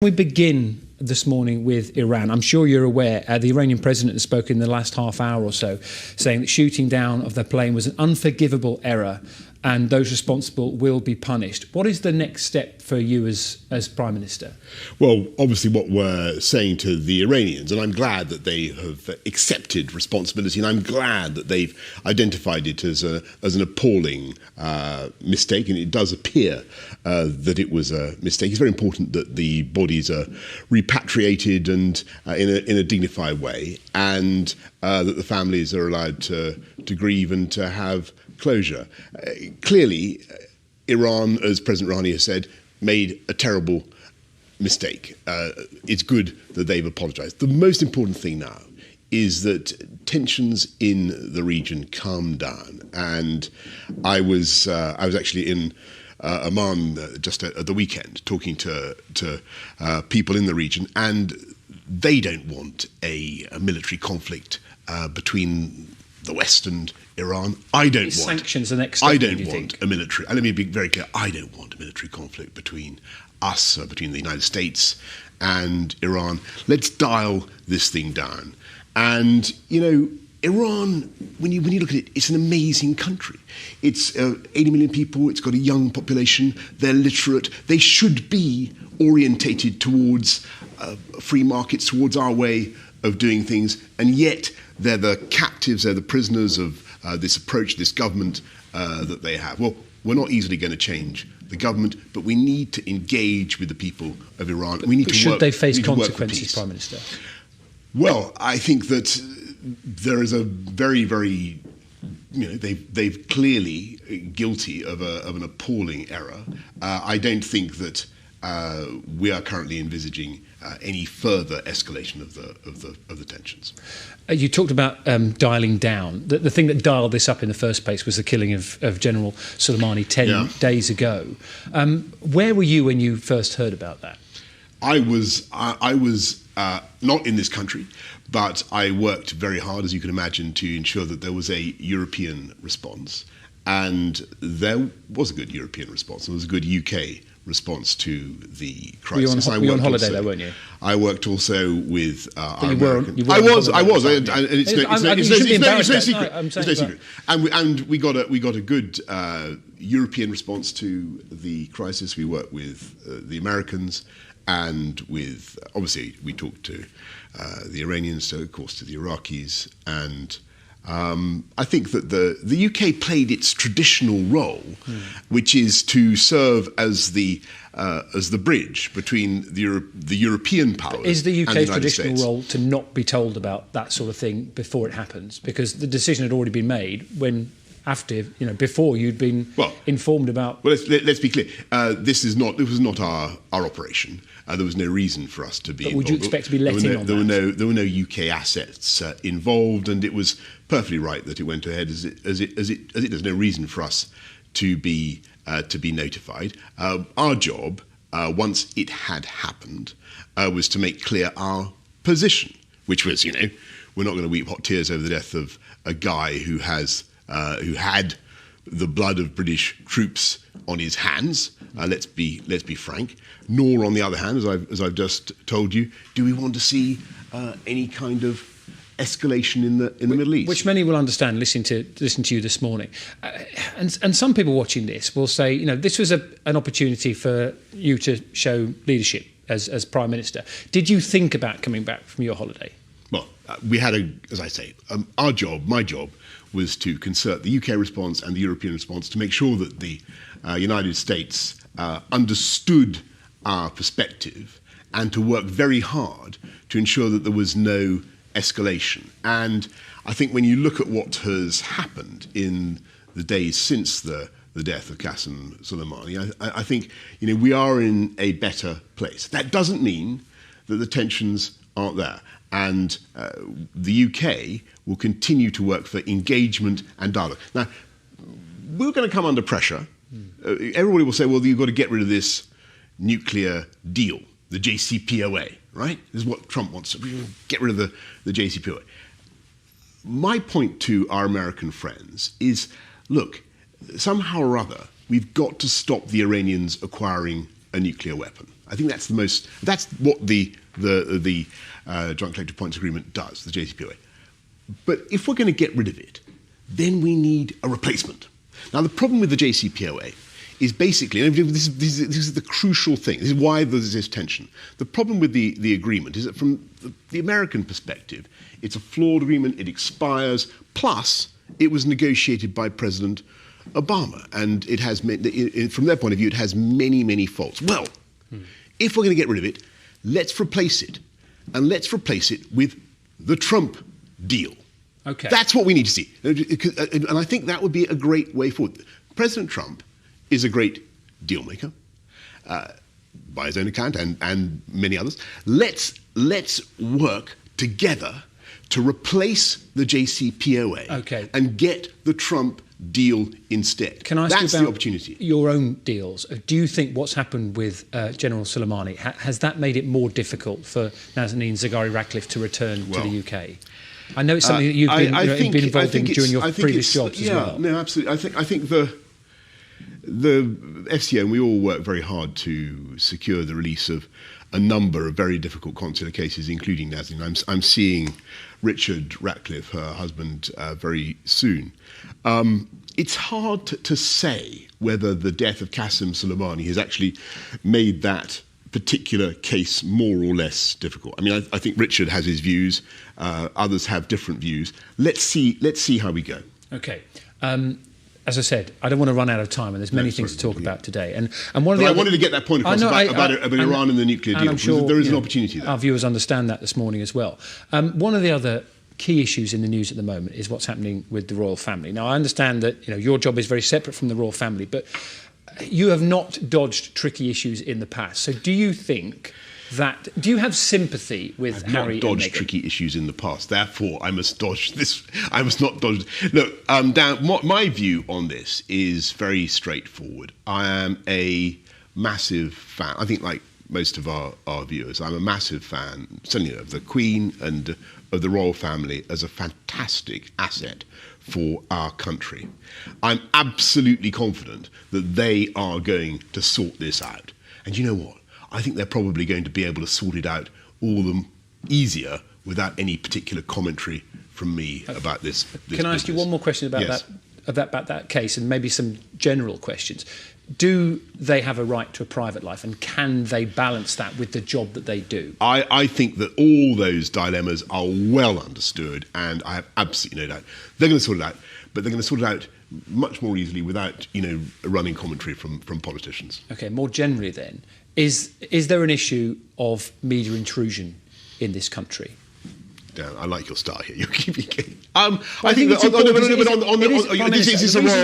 We begin this morning with Iran. I'm sure you're aware the Iranian president has spoken in the last half hour or so, saying that shooting down of their plane was an unforgivable error and those responsible will be punished. What is the next step for you as Prime Minister? Well, obviously what we're saying to the Iranians, and I'm glad that they have accepted responsibility, and I'm glad that they've identified it as an appalling mistake, and it does appear that it was a mistake. It's very important that the bodies are repatriated and in a dignified way, and that the families are allowed to grieve and to have closure. Clearly, Iran, as President Rouhani has said, made a terrible mistake. It's good that they've apologised. The most important thing now is that tensions in the region calm down. And I was actually in Amman just at the weekend talking to people in the region, and they don't want a military conflict between the West and Iran. I don't want sanctions the next step. I don't want a military. Let me be very clear. I don't want a military conflict between us, between the United States and Iran. Let's dial this thing down. And you know, Iran, when you look at it, it's an amazing country. It's 80 million people. It's got a young population. They're literate. They should be orientated towards free markets, towards our way of doing things, and yet they're the captives, they're the prisoners of this approach, this government that they have. Well, we're not easily going to change the government, but we need to engage with the people of Iran. We need but to should work, they face consequences, Prime Minister? Well, I think that there is a very, very, they've clearly guilty of an appalling error. I don't think that we are currently envisaging any further escalation of the tensions. You talked about dialing down. The thing that dialed this up in the first place was the killing of General Soleimani 10 days ago. Where were you when you first heard about that? I was not in this country, but I worked very hard, as you can imagine, to ensure that there was a European response. And there was a good European response. There was a good UK response to the crisis. You were on holiday there, weren't you? I worked also with our American... I was. And it's no secret. And we got a good European response to the crisis. We worked with the Americans, and with, obviously, we talked to the Iranians, so of course to the Iraqis, and I think that the UK played its traditional role, which is to serve as the bridge between the European powers. Is the UK's and the United traditional States. role to not be told about that sort of thing before it happens? Because the decision had already been made before you'd been informed about. Well, let's be clear. This was not our operation. There was no reason for us to be but involved. Would you expect to be let in on that? There were no UK assets involved, and it was perfectly right that it went ahead as it does. There's no reason for us to be notified. Our job, once it had happened, was to make clear our position, which was, we're not going to weep hot tears over the death of a guy who had the blood of British troops on his hands. Let's be frank. Nor, on the other hand, as I've just told you, do we want to see any kind of escalation in the Middle East, which many will understand. Listening to you this morning, and some people watching this will say, this was an opportunity for you to show leadership as Prime Minister. Did you think about coming back from your holiday? Well, we had as I say, my job was to concert the UK response and the European response to make sure that the United States understood our perspective, and to work very hard to ensure that there was no escalation. And I think when you look at what has happened in the days since the death of Qasem Soleimani, I think we are in a better place. That doesn't mean that the tensions aren't there. And the UK will continue to work for engagement and dialogue. Now, we're going to come under pressure. Everybody will say, well, you've got to get rid of this nuclear deal, the JCPOA, right? This is what Trump wants. Get rid of the JCPOA. My point to our American friends is, look, somehow or other, we've got to stop the Iranians acquiring a nuclear weapon. I think that's the most. That's what the Joint Collective Points Agreement does, the JCPOA. But if we're going to get rid of it, then we need a replacement. Now, the problem with the JCPOA is basically, and this is the crucial thing, this is why there's this tension. The problem with the agreement is that from the American perspective, it's a flawed agreement, it expires, plus it was negotiated by President Obama, and it has, from their point of view, it has many, many faults. Well, if we're going to get rid of it, let's replace it. And let's replace it with the Trump deal. Okay. That's what we need to see. And I think that would be a great way forward. President Trump is a great deal maker, by his own account, and many others. Let's work together to replace the JCPOA and get the Trump deal instead. Can I ask That's you about the opportunity. Your own deals? Do you think what's happened with General Soleimani, has that made it more difficult for Nazanin Zaghari-Ratcliffe to return to the UK? I know it's something that you've been involved in during your previous jobs as well. No, absolutely. I think the FCO, and we all work very hard to secure the release of a number of very difficult consular cases, including Nazanin. I'm seeing Richard Ratcliffe, her husband, very soon. It's hard to say whether the death of Qasem Soleimani has actually made that particular case more or less difficult. I mean, I think Richard has his views. Others have different views. Let's see how we go. Okay. As I said, I don't want to run out of time, and there's many things to talk about today. And one of I wanted to get that point across about Iran and the nuclear deal. I'm sure there is an opportunity there. Our viewers understand that this morning as well. One of the other key issues in the news at the moment is what's happening with the royal family. Now, I understand that your job is very separate from the royal family, but you have not dodged tricky issues in the past. So do you think that... Do you have sympathy with Harry and Meghan? I've not dodged tricky issues in the past. Therefore, I must dodge this. I must not dodge... Look, Dan, my view on this is very straightforward. I am a massive fan. I think, like most of our viewers, I'm a massive fan, certainly of the Queen and of the royal family as a fantastic asset for our country. I'm absolutely confident that they are going to sort this out. And you know what? I think they're probably going to be able to sort it out all the easier without any particular commentary from me about this Can I ask you one more question about that case, and maybe some general questions? Do they have a right to a private life, and can they balance that with the job that they do? I think that all those dilemmas are well understood, and I have absolutely no doubt they're going to sort it out, but they're going to sort it out much more easily without, running commentary from politicians. Okay, more generally then, is there an issue of media intrusion in this country? Dan, I like your style here. You're keeping. I think that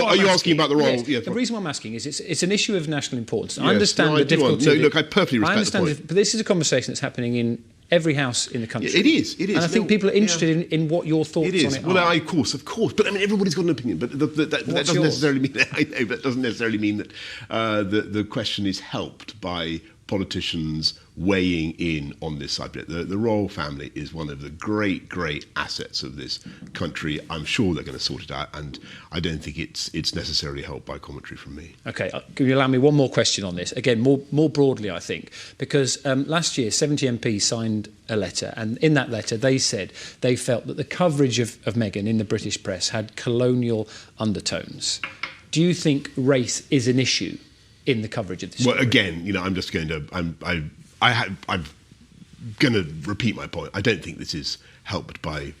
are you asking about the royal? Yes, the reason why I'm asking is it's an issue of national importance. I understand the difficulty. No, look, I perfectly respect the point. But this is a conversation that's happening in every house in the country. It is. And I think people are interested in what your thoughts on it are. Well, of course. But I mean, everybody's got an opinion. But that doesn't necessarily mean. I know, but that doesn't necessarily mean that the question is helped by politicians weighing in on this subject. The royal family is one of the great assets of this country. I'm sure they're going to sort it out, and I don't think it's necessarily helped by commentary from me. Okay, can you allow me one more question on this? Again, more broadly, I think, because last year 70 MPs signed a letter, and in that letter they said they felt that the coverage of Meghan in the British press had colonial undertones. Do you think race is an issue in the coverage of this story? Well, again, I'm just going to... I'm going to repeat my point. I don't think this is helped by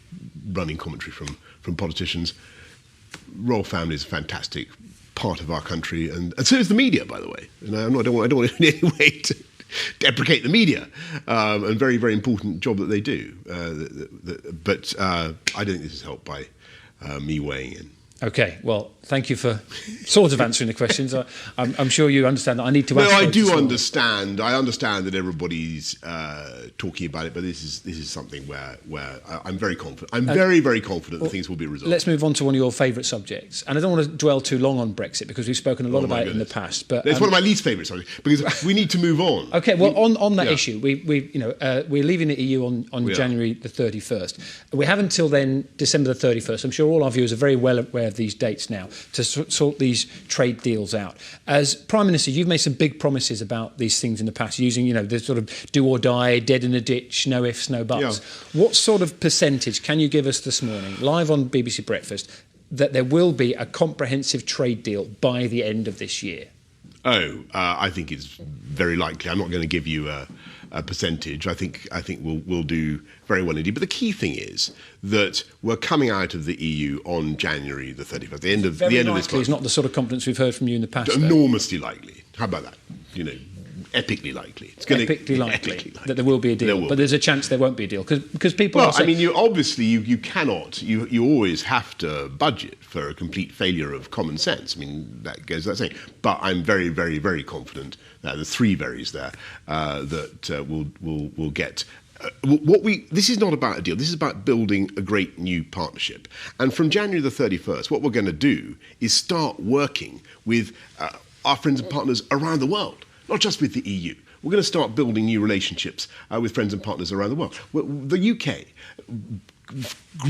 running commentary from politicians. Royal family is a fantastic part of our country, and so is the media, by the way. I don't want in any way to deprecate the media, and very, very important job that they do. But I don't think this is helped by me weighing in. Okay, well, thank you for sort of answering the questions. I'm sure you understand that I need to ask. No, I do understand. I understand that everybody's talking about it, but this is something where I'm very confident. I'm very, very confident that things will be resolved. Let's move on to one of your favourite subjects, and I don't want to dwell too long on Brexit because we've spoken a lot about it in the past. But it's one of my least favourite subjects because we need to move on. Okay, well, on that issue, we're leaving the EU on January the 31st. We have until then, December the 31st. I'm sure all our viewers are very well aware of of these dates now to sort these trade deals out. As Prime Minister, you've made some big promises about these things in the past, using, the sort of do or die, dead in a ditch, no ifs, no buts. Yeah. What sort of percentage can you give us this morning, live on BBC Breakfast, that there will be a comprehensive trade deal by the end of this year? I think it's very likely. I'm not going to give you a percentage. I think we'll do very well indeed. But the key thing is that we're coming out of the EU on January the 31st, the end of this month. It's not the sort of confidence we've heard from you in the past. Enormously likely. How about that? Epically likely. It's epically likely that there will be a deal, but there's a chance there won't be a deal because people. Well, you cannot. You always have to budget for a complete failure of common sense. I mean, that goes without saying. But I'm very, very, very confident that the three verys there that we'll get. This is not about a deal. This is about building a great new partnership. And from January the 31st, what we're going to do is start working with our friends and partners around the world. Not just with the EU. We're going to start building new relationships with friends and partners around the world. The UK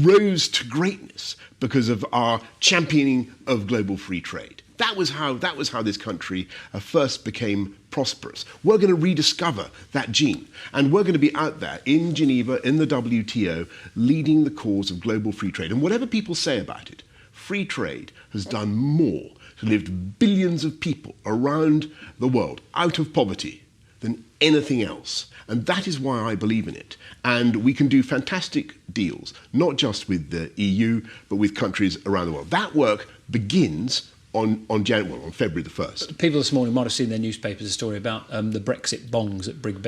grows to greatness because of our championing of global free trade. That was how this country first became prosperous. We're going to rediscover that gene, and we're going to be out there in Geneva, in the WTO, leading the cause of global free trade. And whatever people say about it, free trade has done more to lift billions of people around the world out of poverty than anything else. And that is why I believe in it. And we can do fantastic deals, not just with the EU, but with countries around the world. That work begins on February the 1st. People this morning might have seen in their newspapers a story about the Brexit bongs at Big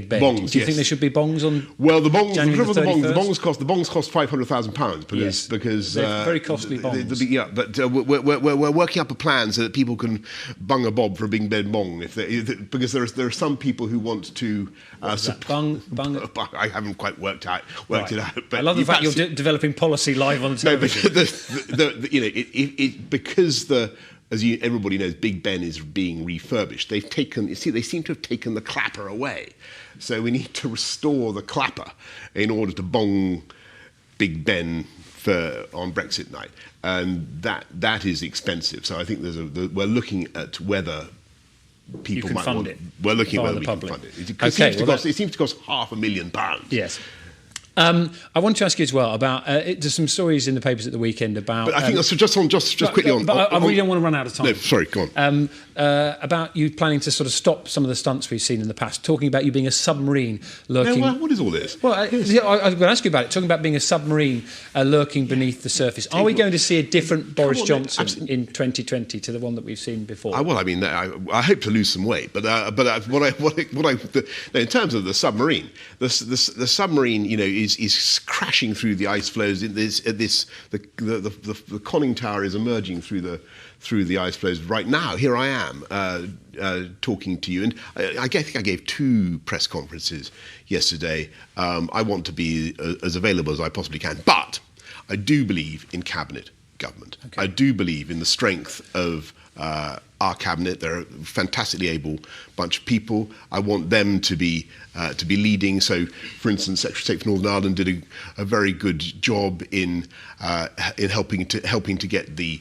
Ben. Bongs, Do you think there should be bongs on? Well, the bongs, January the bongs cost £500,000 because they're very costly bongs. But we're working up a plan so that people can bung a bob for a Big Ben bong because there are some people who want to bung. I haven't quite worked it out. But I love the fact you're developing policy live on television. Because everybody knows, Big Ben is being refurbished. They seem to have taken the clapper away. So we need to restore the clapper in order to bong Big Ben on Brexit night, and that is expensive. So I think we're looking at whether people might fund it. We're looking at whether we can fund it. It seems to cost £500,000. Yes. I want to ask you as well about there's some stories in the papers at the weekend about. But I think that's just quickly on. But I really don't want to run out of time. No, sorry, go on. About you planning to sort of stop some of the stunts we've seen in the past, talking about you being a submarine lurking. No, what is all this? Well, I was going to ask you about it. Talking about being a submarine lurking beneath the surface. Are we going to see a different Boris Johnson in 2020 to the one that we've seen before? Well, I mean, I hope to lose some weight, but in terms of the submarine, the submarine, is crashing through the ice flows. The conning tower is emerging through the ice flows right now. Here I am talking to you, and I think I gave 2 press conferences yesterday. I want to be as available as I possibly can, but I do believe in cabinet government. Okay. I do believe in the strength of our cabinet. They're a fantastically able bunch of people. I want them to be leading. So, for instance, Secretary of State for Northern Ireland did a very good job in helping to get the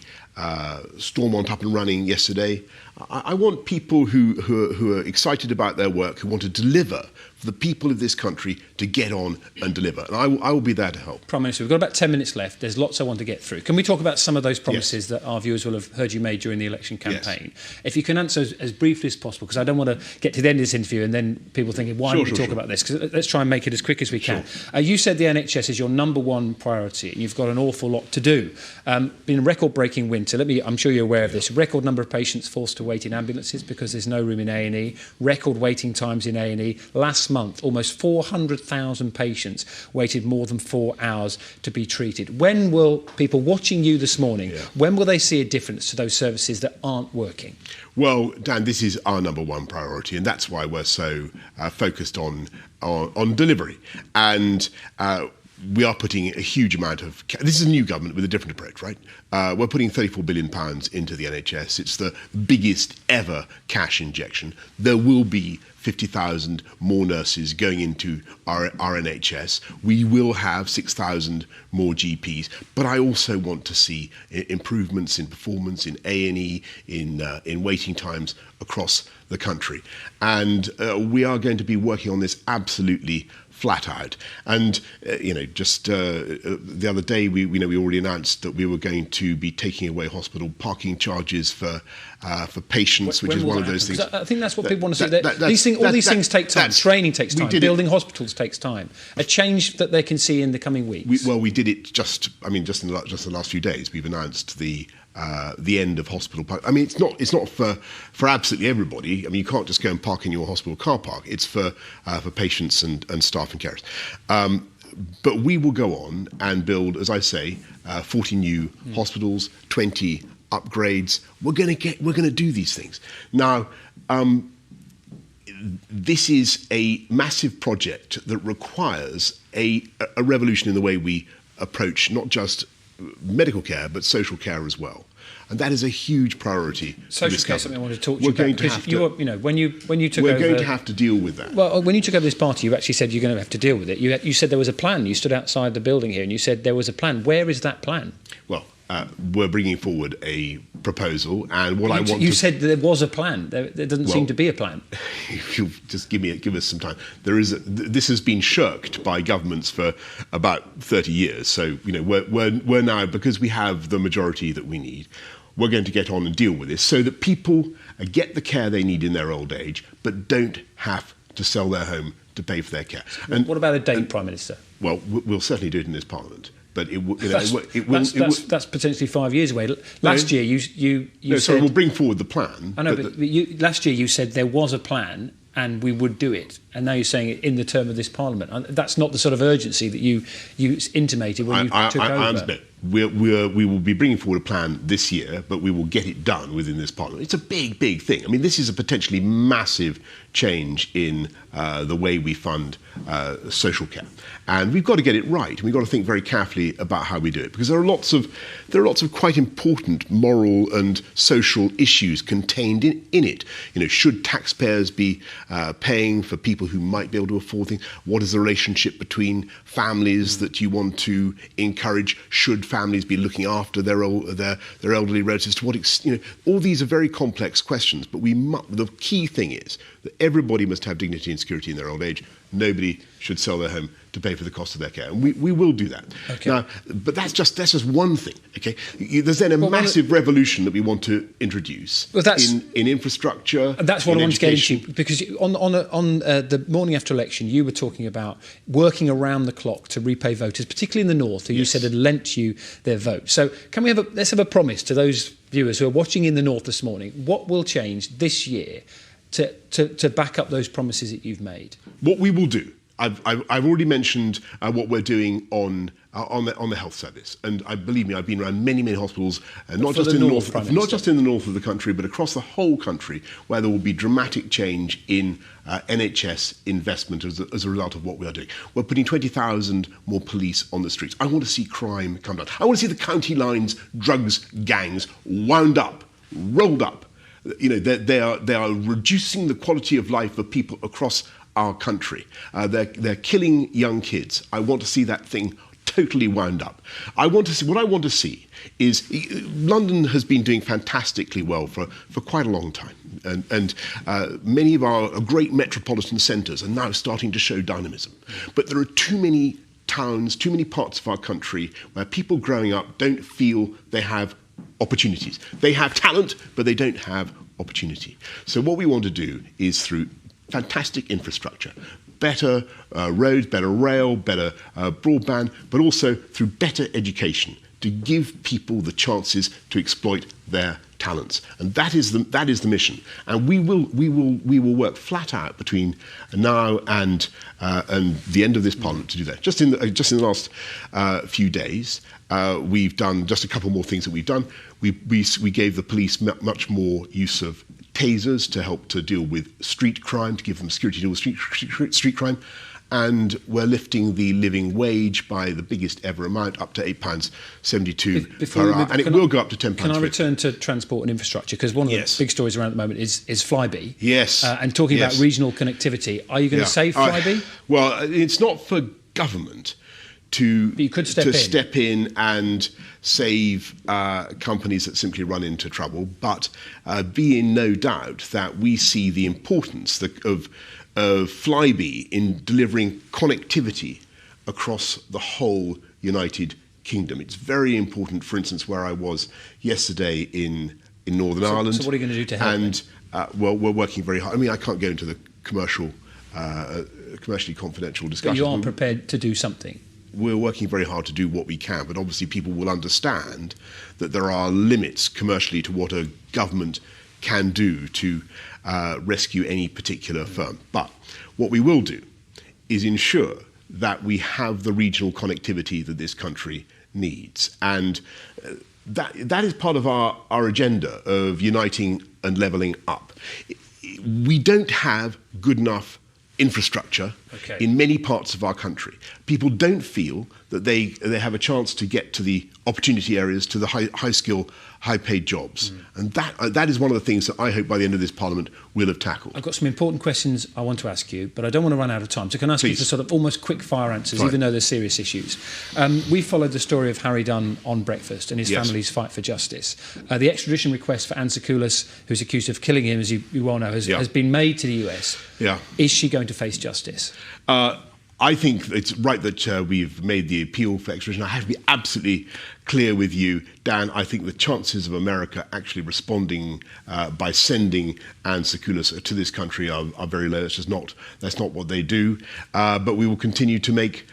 Stormont up and running yesterday. I want people who are excited about their work, who want to deliver for the people of this country to get on and deliver. And I will be there to help. Prime Minister, we've got about 10 minutes left. There's lots I want to get through. Can we talk about some of those promises that our viewers will have heard you made during the election campaign? Yes. If you can answer as briefly as possible, because I don't want to get to the end of this interview and then people thinking, why don't we talk about this? Because let's try and make it as quick as we can. You said the NHS is your number one priority, and you've got an awful lot to do. Been a record-breaking winter. I'm sure you're aware of this. Record number of patients forced to wait in ambulances because there's no room in A&E. Record waiting times in A&E. Last month, almost 400,000 patients waited more than 4 hours to be treated. When will people watching you this morning, when will they see a difference to those services that aren't working? Well, Dan, this is our number one priority, and that's why we're so focused on delivery. And we are putting a huge amount of... This is a new government with a different approach, right? We're putting £34 billion into the NHS. It's the biggest ever cash injection. There will be 50,000 more nurses going into our NHS. We will have 6,000 more GPs. But I also want to see improvements in performance, in A&E, in waiting times across the country. And we are going to be working on this absolutely flat out. And just the other day, we already announced that we were going to be taking away hospital parking charges for patients, which is one of those things. I think that's what people want to see. All these things take time. Training takes time. Building hospitals takes time. A change that they can see in the coming weeks. We did it just in the last few days. We've announced the end of hospital park. I mean, it's not for absolutely everybody. I mean, you can't just go and park in your hospital car park. It's for patients and staff and carers. But we will go on and build, as I say, 40 new hospitals, 20 upgrades. We're going to do these things. Now, this is a massive project that requires a revolution in the way we approach not just medical care, but social care as well. And that is a huge priority. Social care is something I want to talk to you about. Because when you took over... We're going to have to deal with that. Well, when you took over this party, you actually said you're going to have to deal with it. You said there was a plan. You stood outside the building here and you said there was a plan. Where is that plan? Well, we're bringing forward a proposal, and You said there was a plan. There doesn't seem to be a plan. If you'll just give us some time. This has been shirked by governments for about 30 years. So we're now, because we have the majority that we need, we're going to get on and deal with this so that people get the care they need in their old age, but don't have to sell their home to pay for their care. And what about a date, Prime Minister? Well, we'll certainly do it in this Parliament. But that's potentially 5 years away. Last year, you said... Sorry, we'll bring forward the plan. I know, but last year you said there was a plan and we would do it. And now you're saying it in the term of this Parliament. And that's not the sort of urgency that you intimated when you took over. I understand. We will be bringing forward a plan this year, but we will get it done within this Parliament. It's a big, big thing. I mean, this is a potentially massive change in the way we fund social care. And we've got to get it right. We've got to think very carefully about how we do it, because there are lots of quite important moral and social issues contained in it. Should taxpayers be paying for people who might be able to afford things? What is the relationship between families that you want to encourage? Should families be looking after their elderly relatives? To what extent? All these are very complex questions. But the key thing is that everybody must have dignity and security in their old age. Nobody should sell their home to pay for the cost of their care. And we will do that. Okay. Now, but that's just one thing. Okay, there's then a massive revolution that we want to introduce in infrastructure. That's what I want to get into, because on the morning after election, you were talking about working around the clock to repay voters, particularly in the north, who you said had lent you their vote. So let's have a promise to those viewers who are watching in the north this morning. What will change this year to back up those promises that you've made? What we will do, I've already mentioned what we're doing on the health service, and believe me, I've been around many hospitals, not just in the north of the country, but across the whole country, where there will be dramatic change in NHS investment as a result of what we are doing. We're putting 20,000 more police on the streets. I want to see crime come down. I want to see the county lines drugs gangs wound up, rolled up. They are reducing the quality of life for people across our country. They're killing young kids. I want to see that thing totally wound up. What I want to see is London has been doing fantastically well for quite a long time. And many of our great metropolitan centres are now starting to show dynamism. But there are too many towns, too many parts of our country where people growing up don't feel they have opportunities. They have talent, but they don't have opportunity. So what we want to do is, through fantastic infrastructure, better roads, better rail, better broadband, but also through better education, to give people the chances to exploit their talents. And that is the mission. And we will work flat out between now and the end of this Parliament to do that. Just in the last few days, we've done just a couple more things that we've done. We gave the police much more use of tasers to help to deal with street crime, to give them security to deal with street crime. and we're lifting the living wage by the biggest ever amount, up to £8.72 per hour, and it will go up to £10.50. Can I return to transport and infrastructure? Because one of the big stories around at the moment is Flybe. Yes. And talking about regional connectivity, are you going to save Flybe? Well, it's not for government to step in and save companies that simply run into trouble, but be in no doubt that we see the importance of Flybe in delivering connectivity across the whole United Kingdom. It's very important, for instance, where I was yesterday in Northern Ireland. So what are you going to do to help? And well, we're working very hard. I mean, I can't go into the commercially confidential discussions. But you are prepared to do something. We're working very hard to do what we can, but obviously people will understand that there are limits commercially to what a government can do to rescue any particular firm. But what we will do is ensure that we have the regional connectivity that this country needs. And that is part of our agenda of uniting and levelling up. We don't have good enough infrastructure in many parts of our country. People don't feel that they have a chance to get to the opportunity areas, to the high skill, high paid jobs. And that is one of the things that I hope by the end of this Parliament we'll have tackled. I've got some important questions I want to ask you, but I don't want to run out of time. So can I ask you for sort of almost quick fire answers, even though they're serious issues? We followed the story of Harry Dunn on Breakfast and his family's fight for justice. The extradition request for Anne Sakoulas, who's accused of killing him, as you well know, has been made to the US. Is she going to face justice? I think it's right that we've made the appeal for extradition. I have to be absolutely clear with you, Dan. I think the chances of America actually responding by sending Anne Sakoulas to this country are very low. That's not what they do. But we will continue to make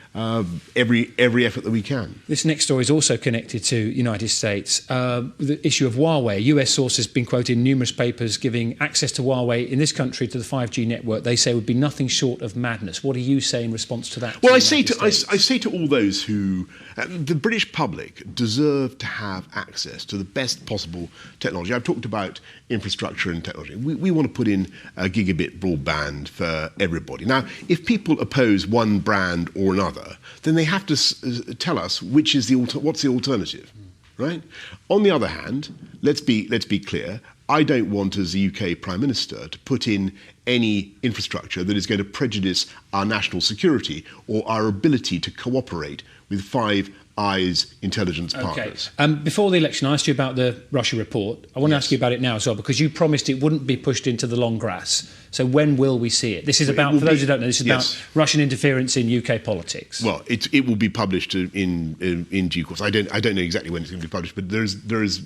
every effort that we can. This next story is also connected to United States. The issue of Huawei. US sources have been quoted in numerous papers giving access to Huawei in this country to the 5G network. They say would be nothing short of madness. What do you say in response to that? Well, I say to all those who the British public deserve to have access to the best possible technology. I've talked about infrastructure and technology. We want to put in a gigabit broadband for everybody. Now, if people oppose one brand or another, then they have to tell us what's the alternative, right? On the other hand, let's be clear. I don't want, as the UK Prime Minister, to put in any infrastructure that is going to prejudice our national security or our ability to cooperate with Five Eyes intelligence partners. Before the election, I asked you about the Russia report. I want to ask you about it now as well, because you promised it wouldn't be pushed into the long grass. So when will we see it? This is about, for those who don't know, this is about Russian interference in UK politics. Well, it will be published in due course. I don't know exactly when it's going to be published, but there is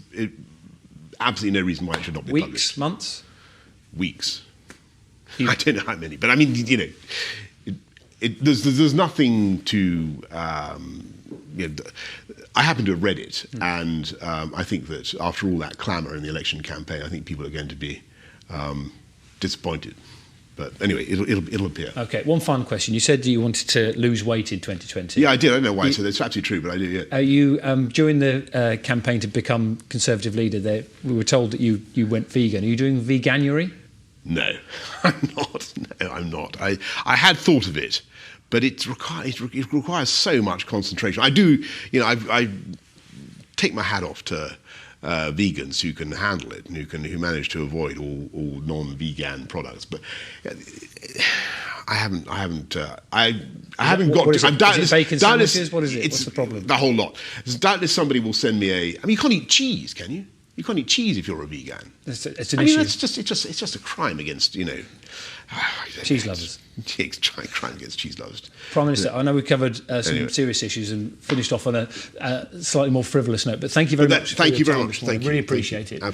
absolutely no reason why it should not be published. Weeks, months? Weeks. I don't know how many, but I mean, there's nothing to. I happen to have read it, and I think that after all that clamour in the election campaign, I think people are going to be disappointed. But anyway, it'll appear. Okay, one final question. You said you wanted to lose weight in 2020. Yeah, I did. I don't know why I said that. It's absolutely true, but I did, yeah. Are you, during the campaign to become Conservative leader, we were told that you went vegan. Are you doing veganuary? No, I'm not. No, I'm not. I had thought of it, but it requires so much concentration. I do, I take my hat off to vegans who can handle it and who manage to avoid all non-vegan products. But I haven't got. I'm doubtless bacon sandwiches. What is it? What's the problem? The whole lot. Doubtless somebody will send me I mean, you can't eat cheese, can you? You can't eat cheese if you're a vegan. It's an issue. It's just a crime against cheese lovers. It's a crime against cheese lovers. Prime Minister, I know we covered some serious issues and finished off on a slightly more frivolous note, but thank you very much. Thank you very much. Thank you. Really appreciate it. Absolutely.